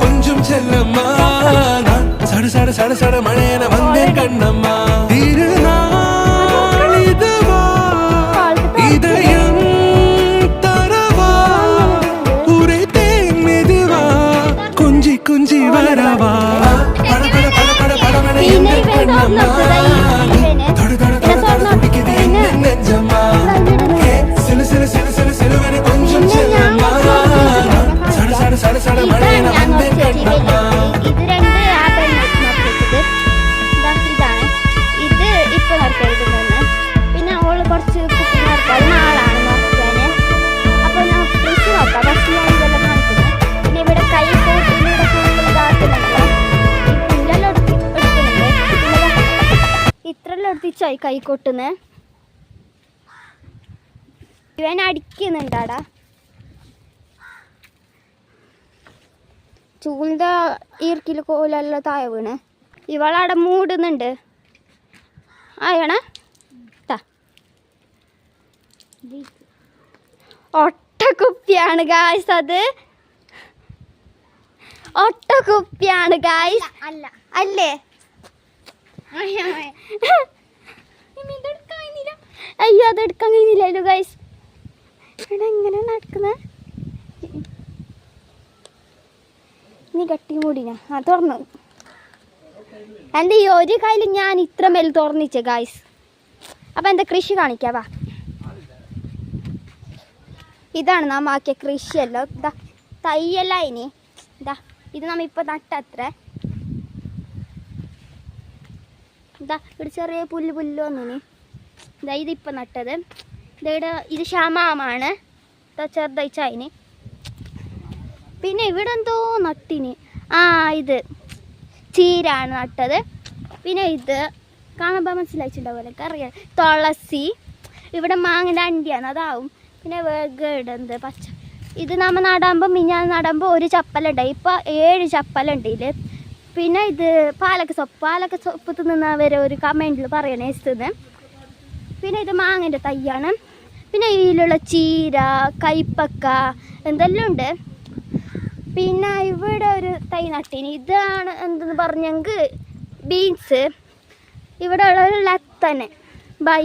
கொஞ்சம் செல்லம்மா சட சட சட சட மழையன வந்தேன் கண்ணம்மா திருநாள் இதுவா இதயம் தரவா உரைத்தேன் மெதுவா குஞ்சி குஞ்சி வரவா பட பட பட பட படவன என் கண்ணம்மா தொட தொட தொட தொட துடிக்குது என் நெஞ்சம்மா சிலு சிலு சிலு சிலு சிலுவன கொஞ்சம் செல்லம்மா சட சட சட சட மழையன வந்தேன் கண்ணம்மா. ഇത് രണ്ട് ആപ്പ് നടത്തിയത് ഇതാണ് ഇത് ഇപ്പൊ നടത്തിയിരിക്കുന്നത്. പിന്നെ ഓള് കുറച്ച് കുക്കിംഗ് നടത്താറ് നാളാണ് നോക്കാന്. അപ്പൊ ഞാൻ കൃഷി നോക്കാം. ബസ്സിലാണ് ഇതെല്ലാം കാണിക്കുന്നത്. പിന്നെ ഇവിടെ കൈ ഇവിടെ ഫുൾ ഇതാക്കുന്നുണ്ട്. ഈ പുല്ലെല്ലാം എടുക്കുന്നുണ്ട്. ഇത്രയെല്ലാം എടുത്തിച്ചായി കൈ കൊട്ടുന്നത്. ഇവൻ അടിക്കുന്നുണ്ടാടാ. ചൂലിൻ്റെ ഈർക്കിൽ കോലെല്ലാം താഴെ വീണ്. ഇവളവിടെ മൂടുന്നുണ്ട്. ആയണ ഒട്ടക്കുപ്പിയാണ് ഗായ്സ്. അത് ഒട്ടക്കുപ്പിയാണ് ഗായ്സ്. അല്ലേ അയ്യോ അതെടുക്കാൻ കഴിഞ്ഞില്ലല്ലോ ഗായ്സ്. ഇവിടെ എങ്ങനെ നടക്കുന്നത്? നീ കട്ടി മൂടിനാ തുറന്നു. എൻ്റെ ഈ ഒരു കയ്യിൽ ഞാൻ ഇത്ര മേൽ തുറന്നിച്ച ഗായ്സ്. അപ്പം എൻ്റെ കൃഷി കാണിക്കാവാ. ഇതാണ് നാം ആക്കിയ കൃഷിയല്ലോ. ഇതാ തയ്യല്ല ഇനി ഇതാ ഇത് നമ്മ ഇപ്പം നട്ടത്ര. ഇതാ ഇവിടെ ചെറിയ പുല്ല് പുല്ല് വന്നിനി. ഇതാ ഇതിപ്പം നട്ടത്. ഇതാ ഇത് ക്ഷമാമാണ്. ഇതാ ചെറുതയിച്ചതിന്. പിന്നെ ഇവിടെ എന്തോ നട്ടിന്. ഇത് ചീരാണ് നട്ടത്. പിന്നെ ഇത് കാണുമ്പോൾ മനസ്സിലായിട്ടുണ്ടാവുമല്ലോ, അറിയാം. തുളസി. ഇവിടെ മാങ്ങൻ്റെ അണ്ടിയാണ്, അതാവും. പിന്നെ വേഗം പച്ച. ഇത് നമ്മൾ നടുമ്പോൾ മിഞ്ഞാൻ നടുമ്പോൾ ഒരു ചപ്പലുണ്ടായി. ഇപ്പോൾ 7 ചപ്പലുണ്ട് ഇതിൽ. പിന്നെ ഇത് പാലക്ക സൊപ്പ് തിന്നുന്നവരെ ഒരു കമൻറ്റിൽ പറയണേ ഇഷ്ടന്ന്. പിന്നെ ഇത് മാങ്ങൻ്റെ തയ്യാണ്. പിന്നെ ഇതിലുള്ള ചീര, കൈപ്പക്ക എന്തെല്ലാം ഉണ്ട്. പിന്നെ ഇവിടെ ഒരു തൈ നട്ടിന്. ഇതാണ് എന്തെന്ന് പറഞ്ഞെങ്കിൽ ബീൻസ്. ഇവിടെ ഉള്ള ഒരു ലത്തന്. ബൈ.